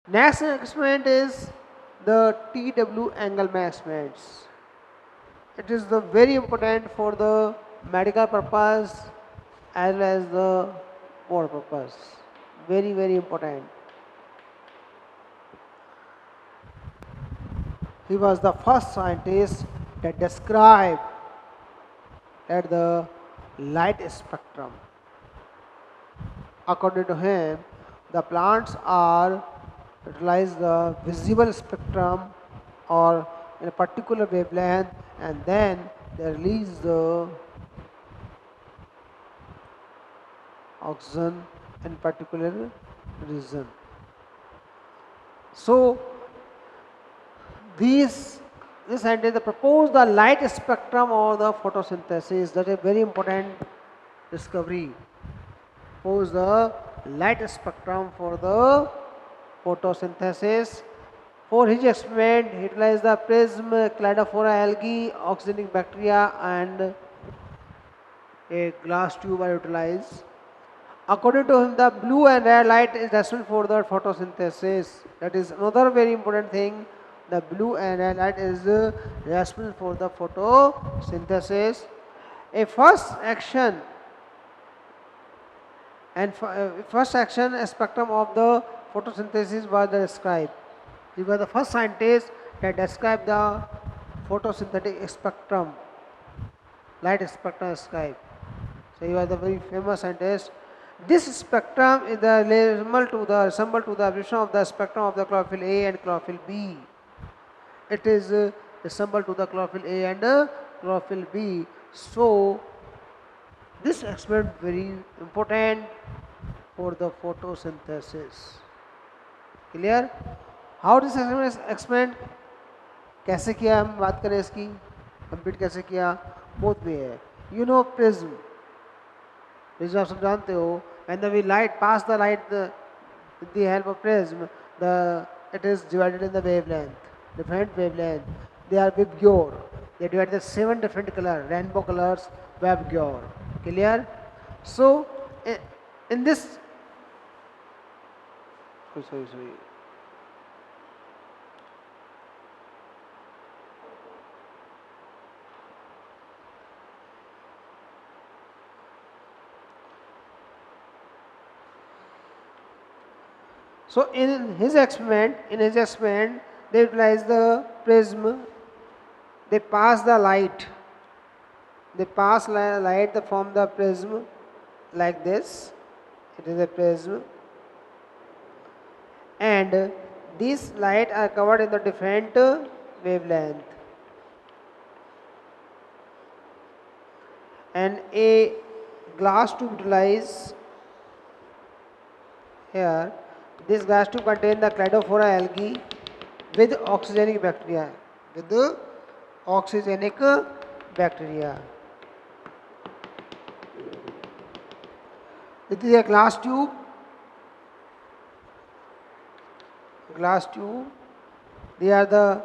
Next experiment is the TW angle measurements. It is the very important for the medical purpose as well as the war purpose. Very important. He was the first scientist that described that the light spectrum. According to him, the plants are utilize the visible spectrum or in a particular wavelength, and then they release the oxygen in particular region. So these this scientist proposed the light spectrum or the photosynthesis. That is a very important discovery. Propose the light spectrum for the photosynthesis. For his experiment, he utilized the prism, cladophora algae, oxygenic bacteria, and a glass tube are utilized. According to him, the blue and red light is responsible for the photosynthesis. That is another very important thing. The blue and red light is responsible for the photosynthesis. A first action first action spectrum of the photosynthesis was described. He was the first scientist that described the photosynthetic spectrum, light spectrum described. So he was a very famous scientist. This spectrum is the resemble to the evolution of the spectrum of the chlorophyll A and chlorophyll B. It is resemble to the chlorophyll A and chlorophyll B. So this experiment very important for the photosynthesis. Clear? How this experiment कैसे किया हम बात करें इसकी complete कैसे किया both way है. You know prism. Prism आप सब जानते हो. When we light pass the light with the help of prism, it is divided in the wavelength, different wavelength. They are Vibgyor. They divide the 7 different color, rainbow colors, Vibgyor. Clear? So in this, sorry. So in his experiment, they utilize the prism. They pass the light. They pass light from the prism like this. It is a prism, and these light are covered in the different wavelength. And a glass tube utilized here. This glass tube contains the cladophora algae with oxygenic bacteria. It is a glass tube. They are the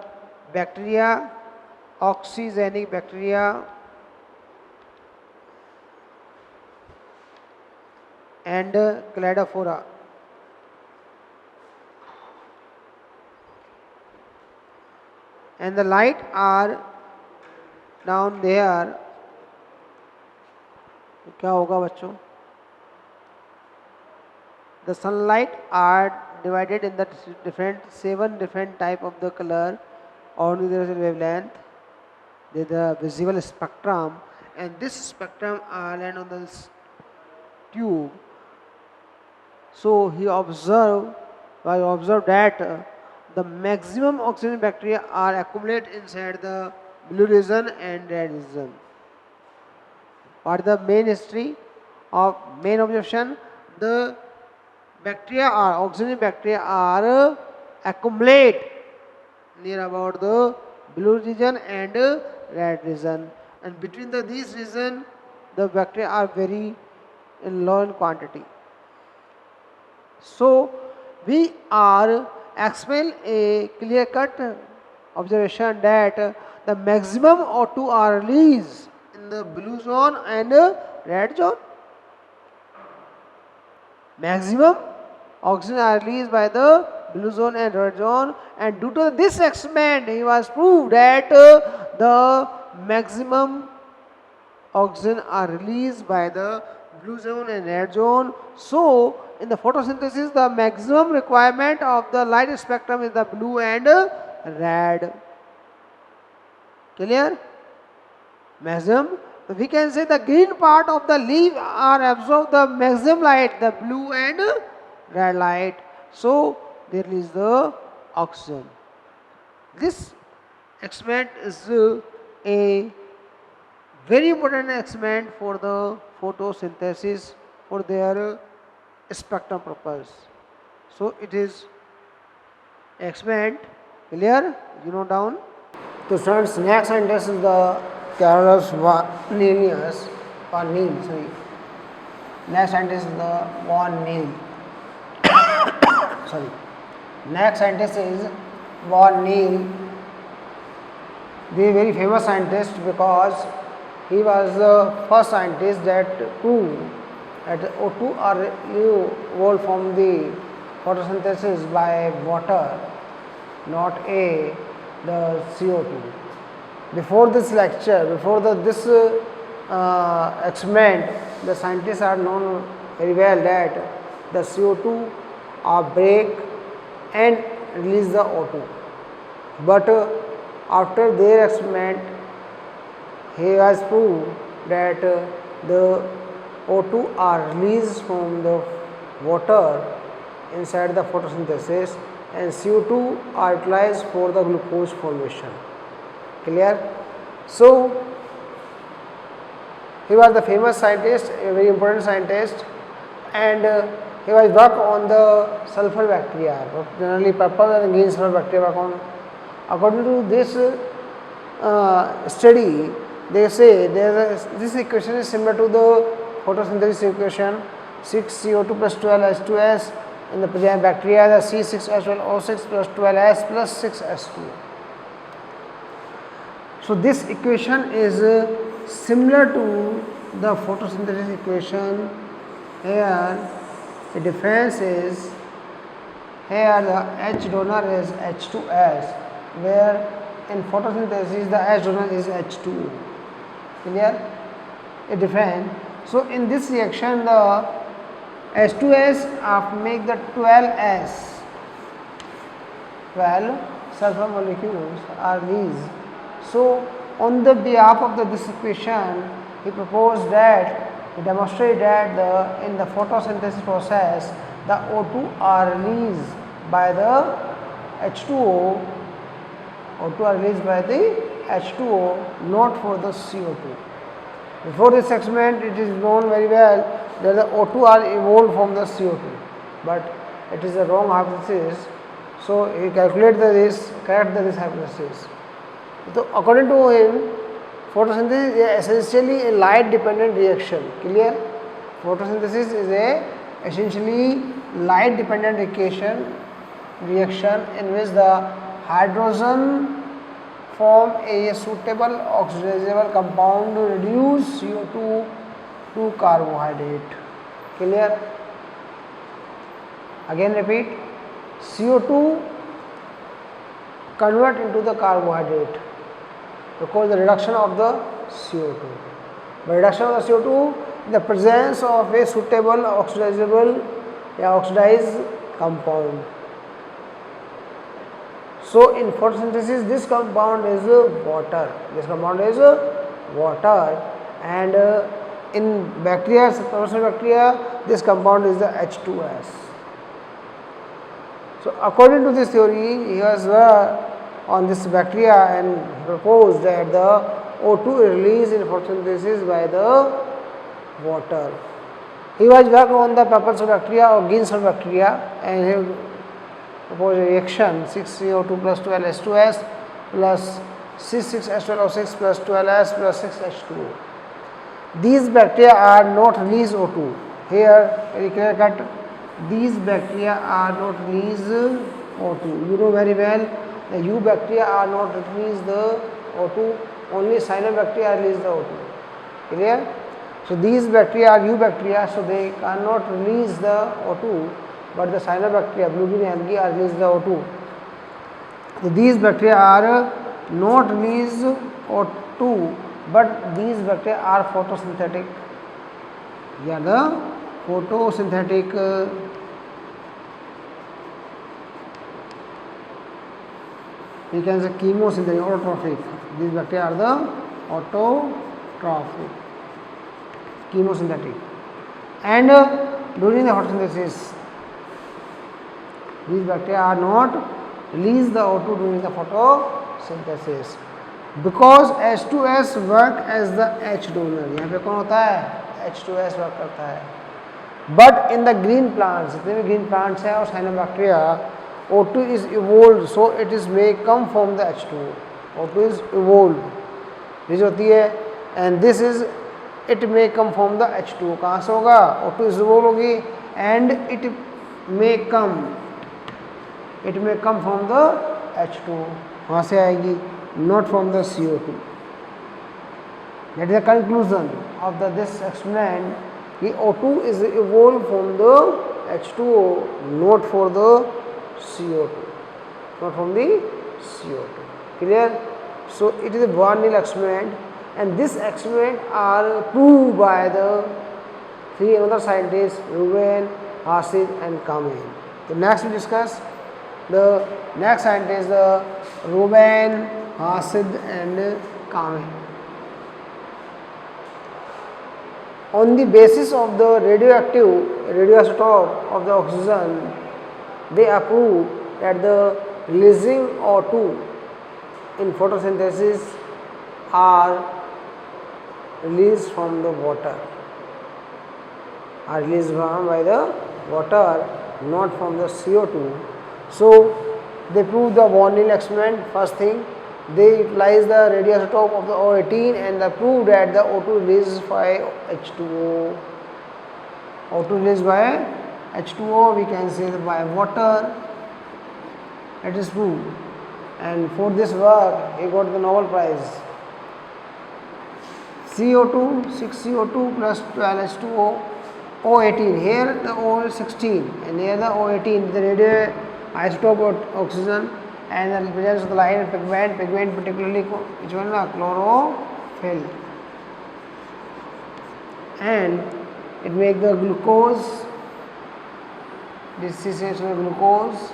bacteria, oxygenic bacteria, and cladophora. And the light are down there. क्या होगा बच्चों? The sunlight are divided in the seven different type of the color. Only there is a wavelength. There is the visible spectrum, and this spectrum are land on this tube. So he observed that the maximum oxygen bacteria are accumulated inside the blue region and red region. What is the main history of main observation? The oxygen bacteria are accumulate near about the blue region and red region, and between these region the bacteria are very low in quantity. So we are explain a clear cut observation that the maximum O2 are released in the blue zone and red zone. Maximum oxygen are released by the blue zone and red zone, and due to this experiment he was proved that the maximum oxygen are released by the blue zone and red zone. So in the photosynthesis the maximum requirement of the light spectrum is the blue and red. Clear? Maximum. So we can say the green part of the leaf are absorb the maximum light, the blue and red light. So there is the oxygen. This experiment is a very important experiment for the photosynthesis for their spectrum purpose. So it is experiment. Clear? You know down. So students, next scientist is the Carolus Neil. Sorry. Next scientist is the Von Neil. Sorry. Next scientist is Von Neil. He is a very famous scientist because he was the first scientist that proved that O2 are evolved from the photosynthesis by water, not the CO2. Before this lecture, before this experiment, the scientists are known very well that the CO2 are break and release the O2. But after their experiment, he has proved that the O2 are released from the water inside the photosynthesis and CO2 are utilized for the glucose formation. Clear? So he was the famous scientist, a very important scientist, and he was work on the sulfur bacteria, generally purple and green sulfur bacteria work on. According to this study, they say this equation is similar to the photosynthesis equation 6CO2 plus 12H2S. In the bacteria, the C6H12O6 plus 12S plus 6H2O. So this equation is similar to the photosynthesis equation. Here the difference is, here the H donor is H2S, where in photosynthesis the H donor is H2O. Clear? A difference. So in this reaction the H2S make the 12S. 12 sulfur molecules are these. So on the behalf of this equation, he proposed that, he demonstrated that in the photosynthesis process, the O2 are released by the H2O. O2 are released by the H2O, not for the CO2. Before this experiment, it is known very well that the O2 are evolved from the CO2, but it is a wrong hypothesis. So he calculated this, correct this hypothesis. So according to him, photosynthesis is essentially a light dependent reaction. Clear? Photosynthesis is a essentially light dependent reaction in which the hydrogen form a suitable oxidizable compound to reduce CO2 to carbohydrate. Clear? Again repeat, CO2 convert into the carbohydrate because the reduction of the CO2. By reduction of the CO2, in the presence of a suitable oxidizable oxidized compound. So in photosynthesis, this compound is water. This compound is water, and in bacteria, bacteria, this compound is the H2S. So according to this theory, he was on this bacteria and proposed that the O2 is released in photosynthesis by the water. He was working on the purple cell bacteria or green cell bacteria, and he proposed a reaction 6CO2 plus 12H2S plus C6H12O6 plus 12S plus 6H2O. These bacteria are not release O2. Here, very clear cut, these bacteria are not release O2. You know very well, the eubacteria are not release the O2. Only cyanobacteria release the O2. Clear? So these bacteria are eubacteria, so they cannot release the O2. but the cyanobacteria, blue green algae are release the O2. So these bacteria are not release O2, but these bacteria are photosynthetic. They are the photosynthetic we can say chemosynthetic, autotrophic. These bacteria are the autotrophic, chemosynthetic. And during the photosynthesis, these bacteria are not release the O2 during the photosynthesis because H2S work as the H donor. यहाँ पे कौन होता है? H2S work करता है. But in the green plants, जितने भी green plants हैं और cyanobacteria, O2 is evolved, so it is may come from the H2O. O2 is evolved, release होती है, and this is it may come from the H2O. कहाँ से होगा? O2 is evolved होगी, and it may come from the H2O. वहाँ से आएगी, not from the CO2. That is the conclusion of this experiment. The O2 is evolved from the H2O, not for the CO2, not from the CO2. Clear? So it is a Barnhill experiment, and this experiment are proved by the three other scientists, Reuben, Hasid, and Kamen. So next we discuss the next scientist, the Reuben, Hasid, and Kamen. On the basis of the radioisotope of the oxygen, they approve that the releasing O2 in photosynthesis are released from the water, are released by the water, not from the CO2. So they prove the Barnhill experiment. First thing, they utilize the radioisotope of the O18 and they prove that the O2 released by H2O. O2 released by H2O, we can say by water. It is proved. And for this work, he got the Nobel Prize. CO2, 6CO2 plus 12H2O, O18. Here the O is 16 and here the O18, the radioisotope of oxygen, and the presence of the light and pigment particularly which one? Chlorophyll. And it makes the glucose, this is glucose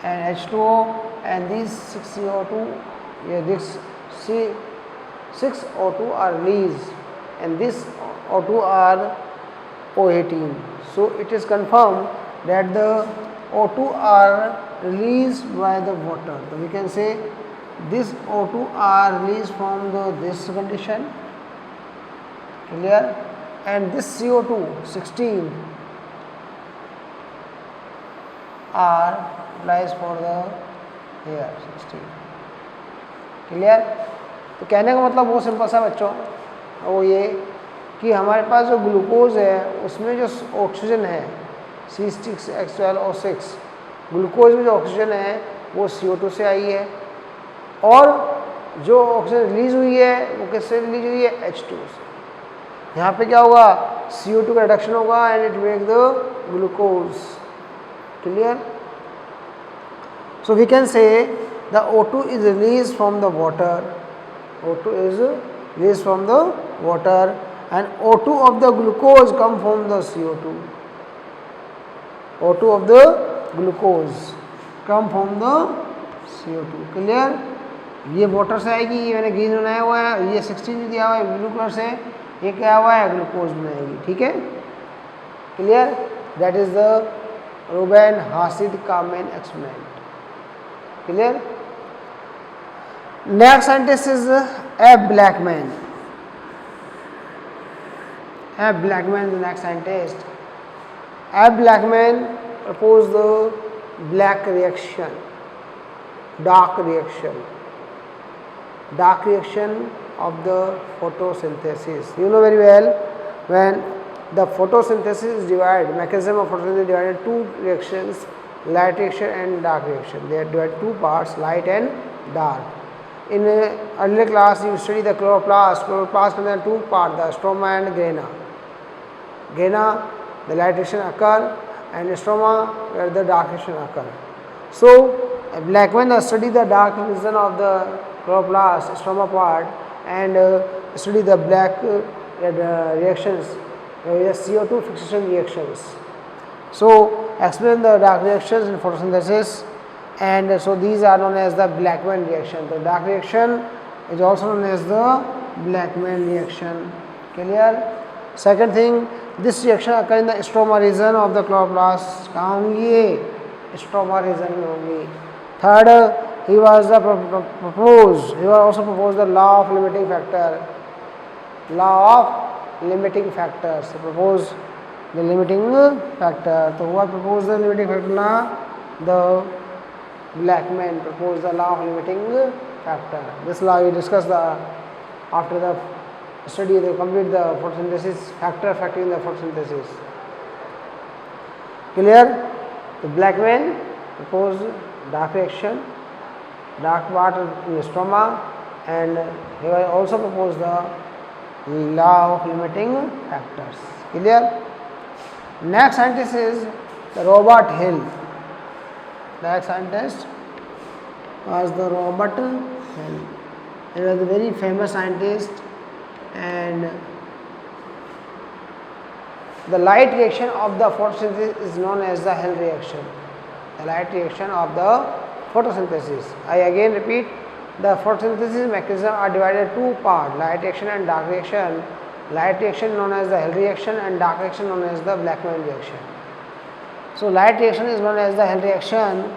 and H2O, and these 6CO2, yeah, this C6O2 are released and this O2 are O18. So it is confirmed that the O2 are released by the water. So we can say this O2 are released from this condition, clear, and this CO2 16 are utilized for the here 16, clear. तो कहने का मतलब बहुत simple सा बच्चों, वो ये कि हमारे पास जो ग्लूकोज है उसमें जो ऑक्सीजन है C6H12O6, ग्लूकोज में जो ऑक्सीजन है वो CO2 से आई है और जो ऑक्सीजन रिलीज हुई है वो किससे रिलीज हुई है? H2O से. यहाँ पे क्या होगा? CO2 का रिडक्शन होगा and it make the glucose, clear. So we can say the O2 is released from the water. O2 is released from the water and O2 of the glucose come from the CO2. O2 of the glucose come from the CO2, clear. ये water से आएगी, ये मैंने green बनाया हुआ है, ये 16 दिया हुआ है ब्लू कलर से, ये क्या हुआ है? ग्लूकोज बनाएगी, ठीक है, clear. That is the Reuben, Hasid, Kamen experiment, clear. Next scientist is F. Blackman. F. Blackman, the next scientist. F. Blackman proposed the black reaction, dark reaction of the photosynthesis. You know very well, when the photosynthesis is divided, mechanism of photosynthesis is divided into two reactions, light reaction and dark reaction. They are divided two parts, light and dark. In earlier class you study the chloroplast. Chloroplast contains two parts, the stroma and grana. Gaina, the light reaction occur, and stroma where the dark reaction occur. So Blackman study the dark region of the chloroplast stroma part and study the black reactions, CO2 fixation reactions. So explain the dark reactions in photosynthesis, and so these are known as the Blackman reaction. The dark reaction is also known as the Blackman reaction. Clear? Second thing, this reaction occurs in the stroma region of the chloroplast. कहाँ होंगी? Stroma region में होंगी. Third, he was also proposed the law of limiting factor. Law of limiting factors. He proposed the limiting factor. So who proposed the limiting factor law? The Blackman proposed the law of limiting factor. This law we discussed after the study, they complete the photosynthesis factor in the photosynthesis. Clear? The Blackman proposed dark reaction, dark part in the stroma, and he also proposed the law of limiting factors. Clear? Next scientist is the Robert Hill. Next scientist was the Robert Hill. He was a very famous scientist, and the light reaction of the photosynthesis is known as the Hill reaction. The light reaction of the photosynthesis. I again repeat, the photosynthesis mechanism are divided two parts, light reaction and dark reaction. Light reaction known as the Hill reaction and dark reaction known as the Blackman reaction. So light reaction is known as the Hill reaction.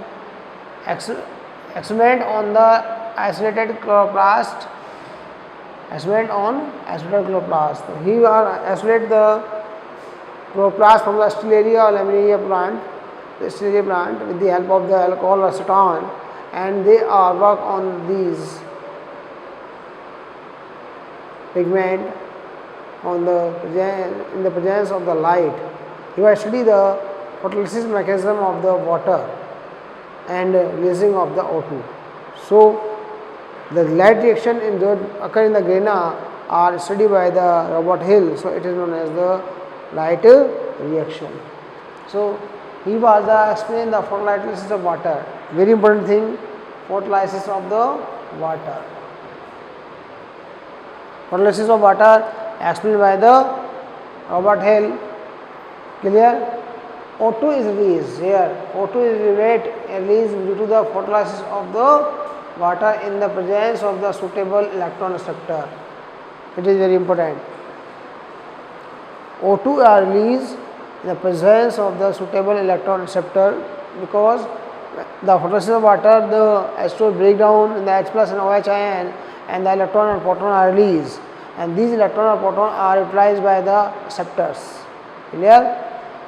Experiment on the isolated chloroplast. Experiment on isolated chloroplast. He will isolate the chloroplast from the Stellaria or Laminaria plant, the Stellaria plant, with the help of the alcohol acetone, and they are work on these pigment on in the presence of the light. He will study the photolysis mechanism of the water and releasing of the O2. So the light reaction occur in the Gaina are studied by the Robert Hill. So it is known as the light reaction. So he was explain the photolysis of water. Very important thing, photolysis of the water. Photolysis of water explained by the Robert Hill. Clear? O2 is released here. O2 is released due to the photolysis of the water in the presence of the suitable electron receptor. It is very important. O2 are released in the presence of the suitable electron receptor, because the photolysis of water, the H2 break down in the H plus and OH ion, and the electron and proton are released, and these electron and proton are utilized by the receptors. Clear?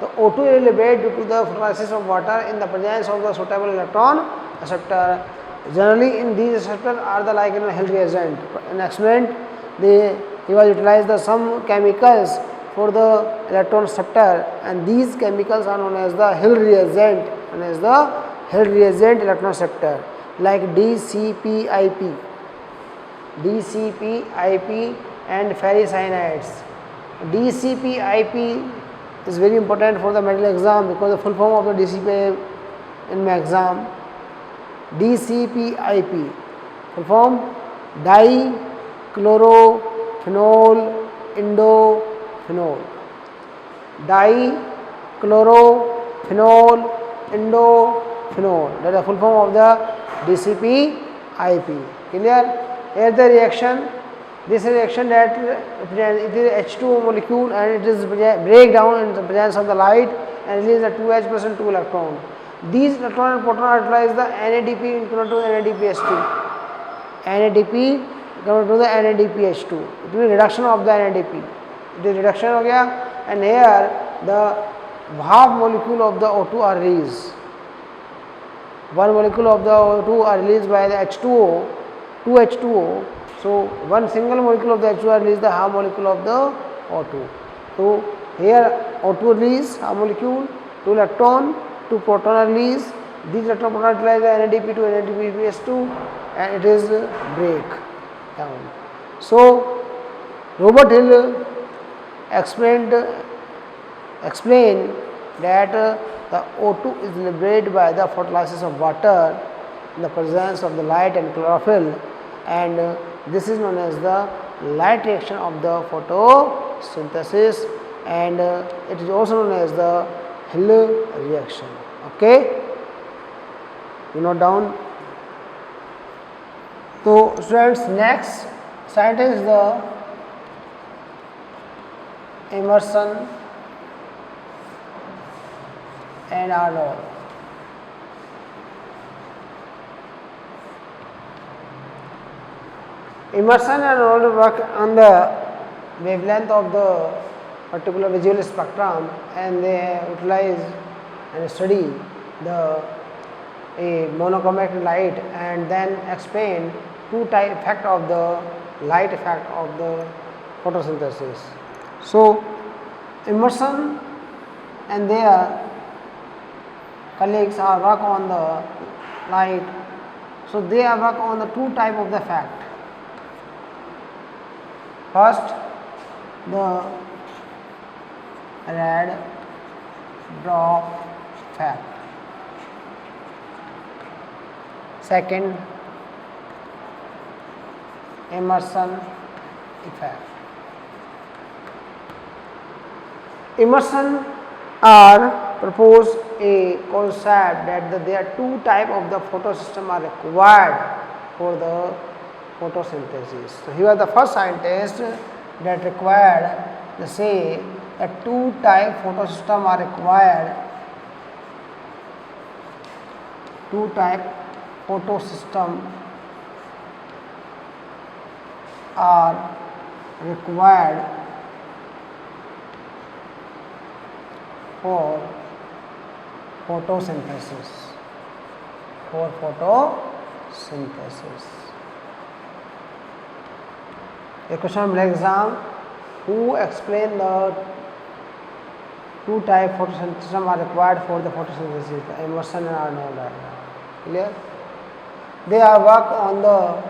The O2 is liberated due to the photolysis of water in the presence of the suitable electron receptor. Generally, in these receptors are the like Hill reagent. In experiment, he was utilized some chemicals for the electron receptor, and these chemicals are known as the Hill reagent, electron receptor, like DCPIP and ferricyanides. DCPIP is very important for the medical exam, because the full form of the DCPIP in my exam. DCPIP, full form dichlorophenol indophenol. Dichlorophenol indophenol. That is the full form of the DCPIP. Clear? Here the reaction. This reaction that it is H2O molecule, and it is break down in the presence of the light and release the 2H plus and 2 electron. These electron and proton are utilized the NADP equivalent to the NADPH2. NADP equivalent to the NADPH2. It will be reduction of the NADP. It is reduction हो गया, and here the half molecule of the O2 are released. One molecule of the O2 are released by the H2O, 2H2O. So one single molecule of the H2O are released the half molecule of the O2. So here O2 release half molecule, 2 electron, 2 proton are released. These electron proton utilize the NADP to NADPH2, and it is break down. So Robert Hill explained explain that the O2 is liberated by the photolysis of water in the presence of the light and chlorophyll, and this is known as the light reaction of the photosynthesis, and it is also known as the Hill reaction. Okay, you note down. So students, next scientist is the Emerson and Arnold. Emerson and Arnold work on the wavelength of the particular visual spectrum, and they utilize and study the monochromatic light, and then explain two type effect of the light effect of the photosynthesis. So Emerson and their colleagues are work on the light. So they are work on the two type of the effect. First, the red dwarf effect. Second, Emerson effect. Emerson propose a concept that there are two type of the photosystem are required for the photosynthesis. So here the first scientist that required to say that two type photosystem are required. Two type photosystem are required for photosynthesis. A question from exam: who explain the two type photosynthesis are required for the photosynthesis? Emerson and Arnold. Clear? They are work on the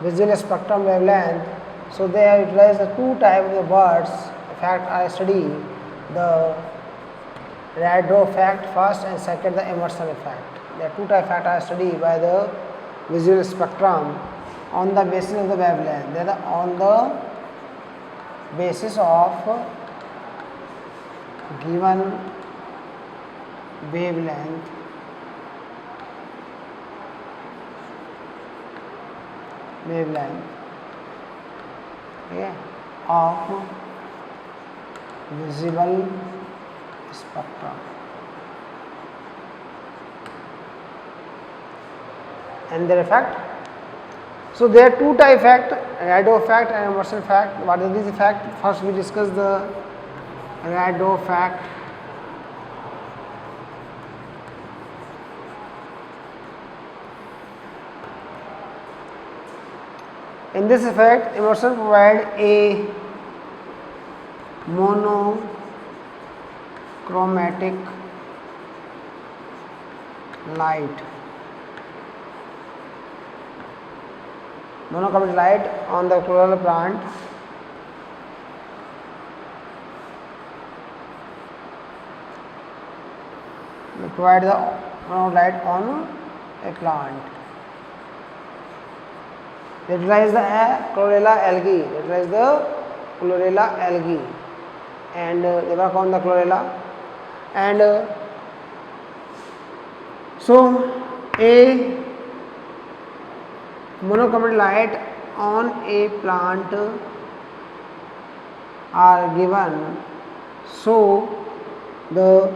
visual spectrum wavelength, so they have utilized the two type of the birds. In fact, I study the red dwarf effect first, and second the Emerson effect. The two type effect I study by the visual spectrum on the basis of the wavelength. They are on the basis of given wavelength okay, of visible spectrum, and their effect. So there are two type effect, red dwarf effect and Emerson effect. What is this effect? First we discuss the red dwarf effect. In this effect, Emerson provide a monochromatic light. Monochromatic light on the chlorella plant. They provide the light on a plant. They utilize the chlorella algae. And they work on the chlorella, and so a monochromatic light on a plant are given, so the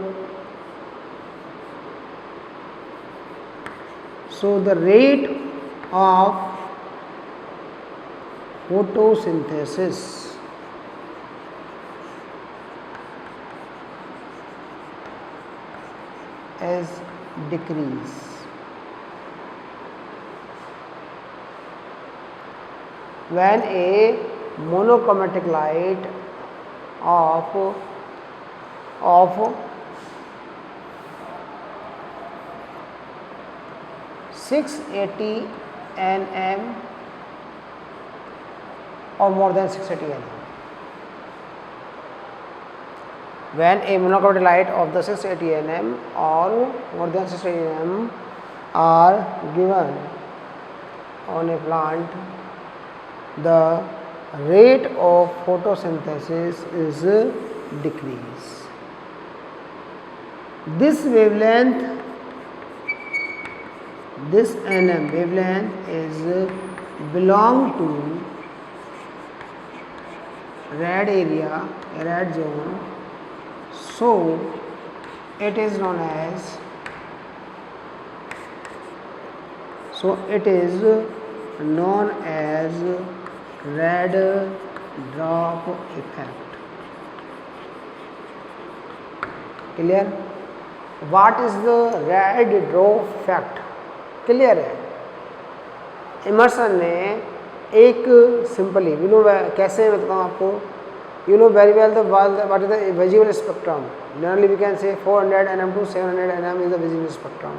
rate of photosynthesis is decrease. When a monochromatic light of 680 nm or more than 680 nm when a monochromatic light of the 680 nm or more than 680 nm are given on a plant, the rate of photosynthesis is decreased. This wavelength, this nm wavelength is belong to red area, red zone, so it is known as red drop effect. Clear? What is the red drop effect? Clear है? Immersion ने एक simply कैसे मैं बताऊँ आपको, you know very well what is the visible spectrum. Generally we can say 400 nm to 700 nm is the visible spectrum.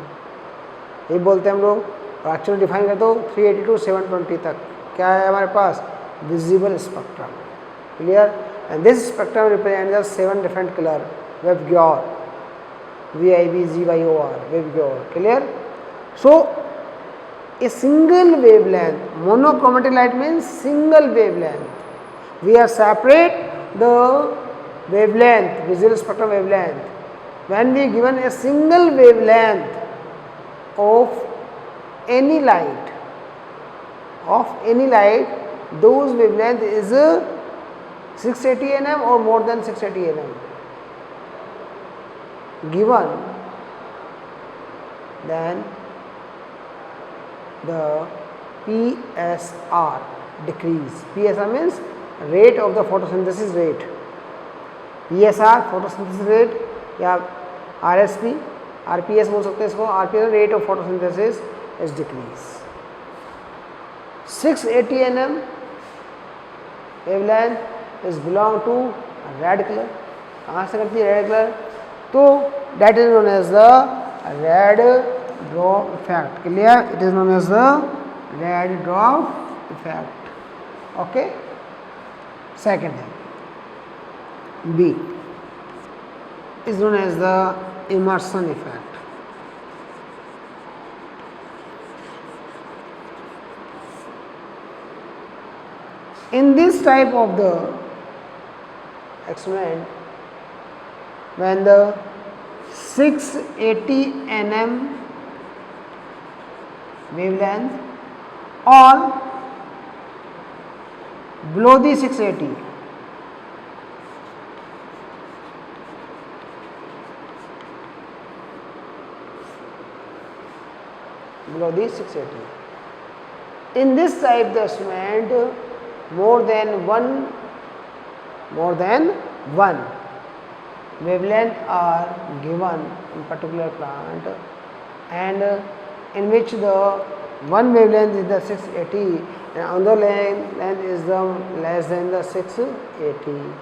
ये बोलते हैं हम लोग, और एक्चुअली डिफाइन कर दो 380 टू 720 तक क्या है हमारे पास, visible spectrum. Clear? And this spectrum represent the 7 different colour, वेवग्योर, VIB, GYOR, वेवग्योर. Clear? So a single wavelength, monochromatic light means single wavelength. We are separate the wavelength, visual spectrum wavelength. When we given a single wavelength of any light, those wavelength is 680 nm or more than 680 nm given, then the PSR decrease. PSR means rate of the photosynthesis rate. PSR photosynthesis rate या RSP, RPS बोल सकते हैं इसको. RPS rate of photosynthesis is decrease. 680 nm wavelength is belong to red color. कहाँ से करती है red colour? तो that is known as the red drop effect. Clear? It is known as the red drop effect. Okay. Second B is known as the immersion effect. In this type of the experiment, when the 680 nm wavelength or below the 680, below the 680, in this type the instrument more than one wavelength are given in particular plant, and in which the one wavelength is the 680 and another length is the less than the 680.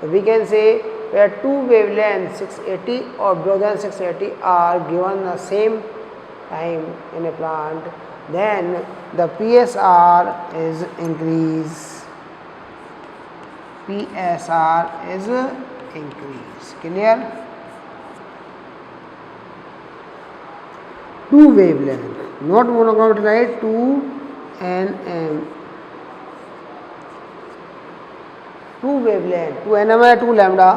So we can say where two wavelengths 680 or below than 680 are given the same time in a plant, then the PSR is increased. PSR is increase. Clear? Two wavelength, not monochromatic light, 2 nm. Two wavelength, 2 nm or 2 lambda,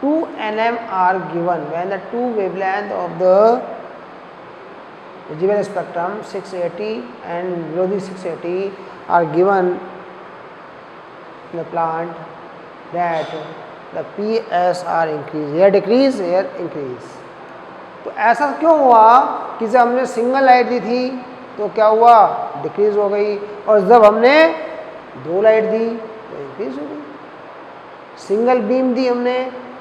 2 nm are given when the two wavelength of the visible spectrum 680 and below the 680 are given in the plant, that the PSR increase. Here decrease, here increase. तो ऐसा क्यों हुआ कि जब हमने single light दी थी तो क्या हुआ, डिक्रीज हो गई, और जब हमने दो लाइट दी तो इंक्रीज हो गई. सिंगल बीम दी हमने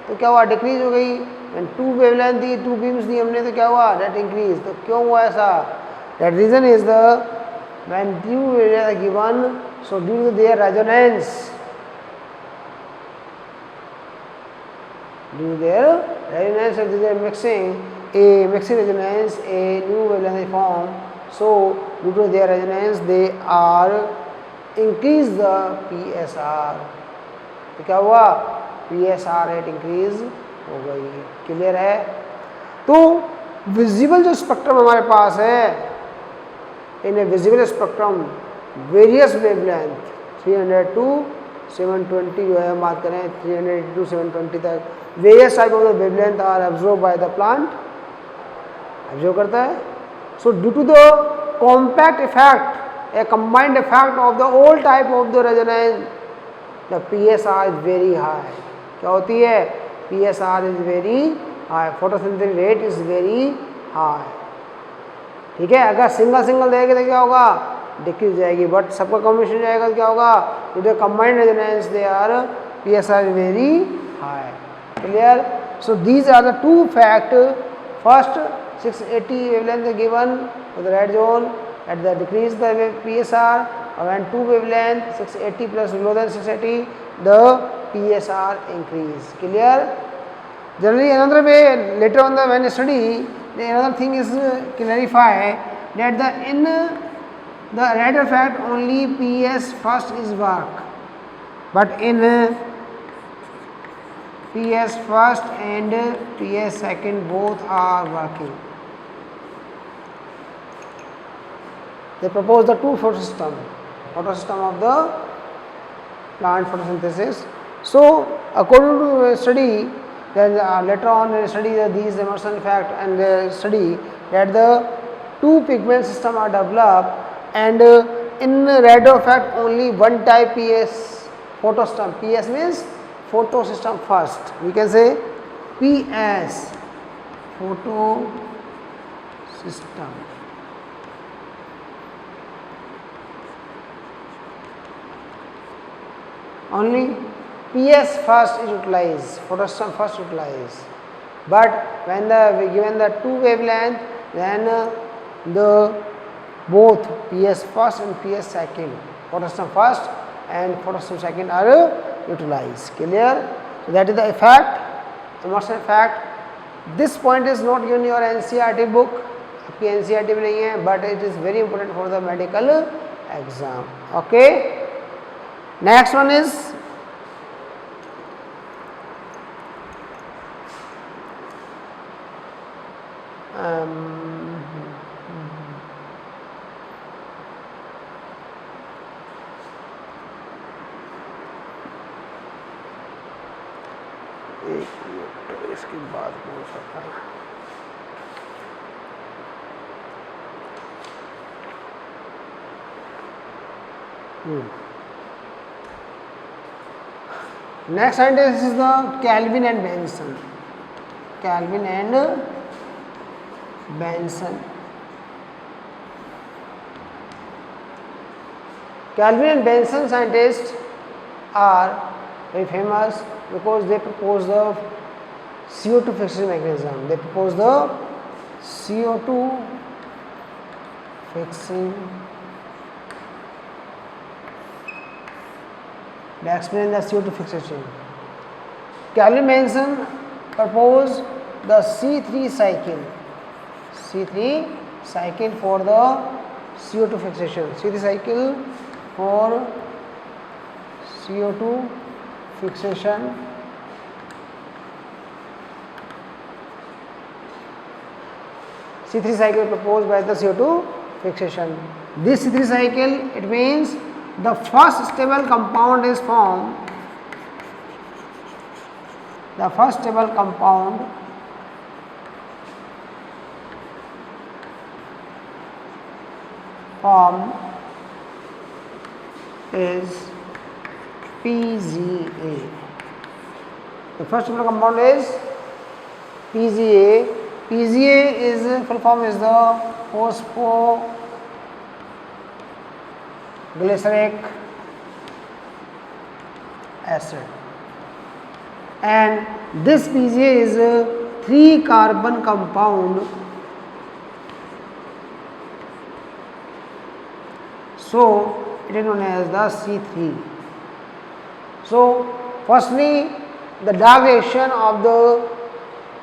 तो क्या हुआ, डिक्रीज हो गई. टू वेवलेंथ दी, टू बीम्स दी हमने तो क्या हुआ, डेट इंक्रीज. तो क्यों हुआ ऐसा? That reason is the when two wavelength are given, so due to their resonance, due to their resonance of their mixing resonance, a new wavelength is formed. So due to their resonance they are increase the PSR. तो क्या हुआ, PSR rate increase हो गई। Clear है? तो visible जो spectrum हमारे पास है, in a visible spectrum various wavelength 300 to 720 जो है हम बात करें 380 टू 720 तक, various type of the wavelength are absorb by the plant, absorb करता है। So due to the compact effect, a combined effect of the all type of the resonance, the PSR is very high। क्या होती है? PSR is very high, photosynthetic rate is very high। ठीक है, अगर single single देंगे तो क्या होगा? डिक्रीज जाएगी, बट सबका कॉम्बिनेशन जाएगा तो क्या होगा? To the combined resonance they are PSR is very high। Clear? So these are the two fact. First 680 wavelength given for the red zone at the decrease the PSR, or when two wavelength 680 plus below than 680 the PSR increase। Clear? Generally another way later on the when you study, another thing is clarify that the in the red effect only PS first is work, but in PS first and PS second both are working। They propose the two photosystem of the plant photosynthesis। So according to study, then later on they study these emerson effect, and they study that the two pigment system are developed, and in red effect only one type PS photosystem, PS means photosystem first, we can say PS photosystem। Only PS first is utilized, photosystem first utilized, but when given the two wavelength, then the both PS first and PS second, photosystem first and photosystem second are utilized। Clear? So that is the effect, emerson effect। This point is not given in your NCERT book, आपकी NCERT में नहीं है, but it is very important for the medical exam। Okay? Next one is एक minute, इसके बाद हो सकता है। Next scientist is the Kelvin and Benson। Kelvin and Benson। Kelvin and Benson scientists are very famous because they propose the CO2 fixation mechanism। They propose the CO2 fixing, they explain the CO2 fixation। Kelvin Benson proposed the C3 cycle, C3 cycle for the CO2 fixation, C3 cycle for CO2 fixation। C3 cycle proposed by the CO2 fixation। This C3 cycle, it means the first stable compound is formed, the first stable compound formed is PGA। The first stable compound is PGA। PGA is full form is the phosphoglyceric acid, and this PGA is a 3 carbon compound, so it is known as the C3। So firstly, the direction of the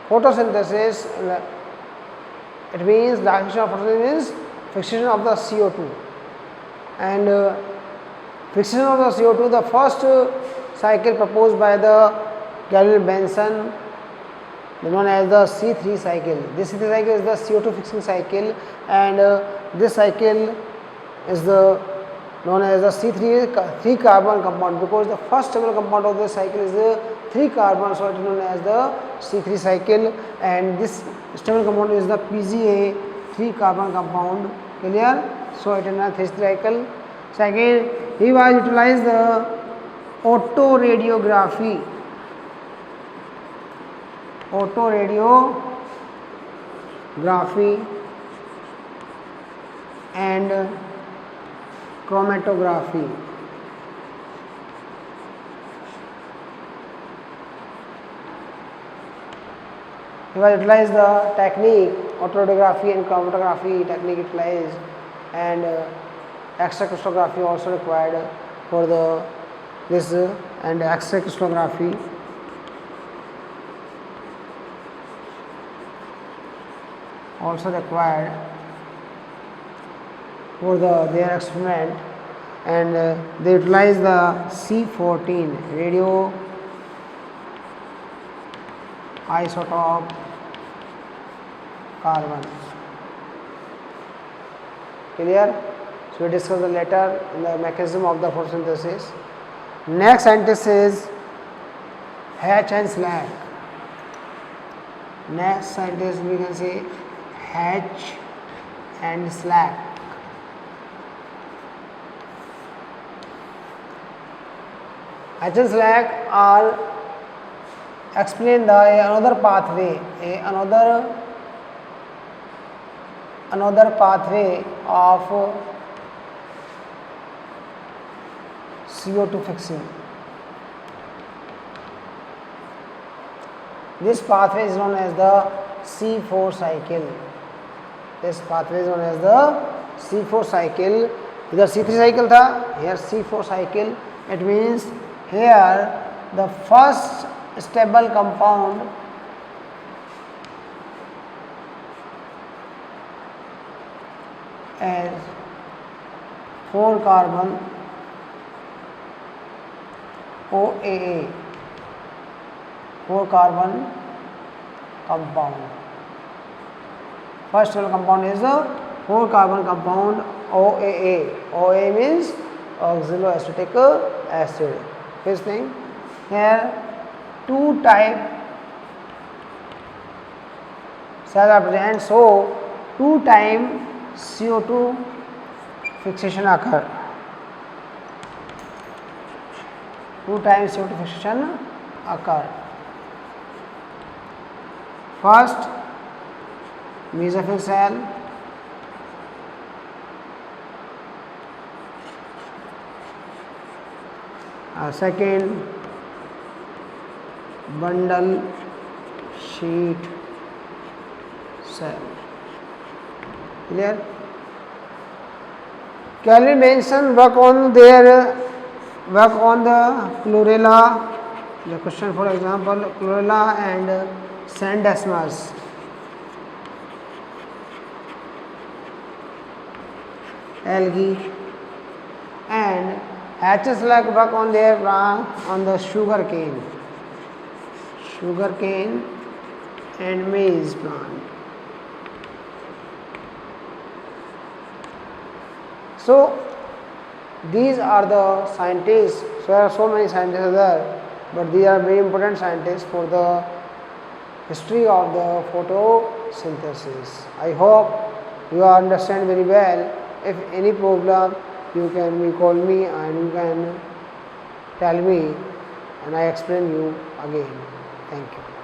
photosynthesis, it means direction of photosynthesis means fixation of the CO2, and fixation of the CO2, the first cycle proposed by the Galilei-Benson, known as the C3 cycle. This C3 cycle is the CO2 fixing cycle, and this cycle is the known as the three carbon compound, because the first stable compound of the cycle is the 3 carbon, so it is known as the C3 cycle, and this stable compound is the PGA 3 carbon compound. Clear? So it is known as 3 cycle. Second, he was utilized the autoradiography and chromatography. He was utilized the technique autoradiography and chromatography technique utilized, and X-ray crystallography also required for this and X-ray crystallography. Also required for their experiment, and they utilize the C14 radio isotope carbon. Clear? So we discuss the later in the mechanism of the photosynthesis. Next scientist is Hatch and Slack. Next scientist we can say Hatch and Slack. Hatch and Slack are explain another pathway of CO2 fixing. This pathway is known as the C4 cycle. This pathway is known as the C4 cycle. Here C3 cycle tha, here C4 cycle. It means here the first stable compound as 4 carbon OAA, 4 carbon compound. First stable compound is a 4 carbon compound OAA. OAA means oxaloacetic acid. First thing, here 2 type cells are present, so 2 times CO2 fixation occur. 2 times CO2 fixation occur. First, mesophyll cell, second, bundle sheet cell. Clear? Galilei-Benson work on the chlorella. The question, for example, chlorella and Sandesmus. Algae, and Hatch and Slack work on their on the sugar cane and maize plant. So these are the scientists. So there are so many scientists there, but these are very important scientists for the history of the photosynthesis. I hope you understand very well. If any problem, you can call me and you can tell me, and I explain you again. Thank you.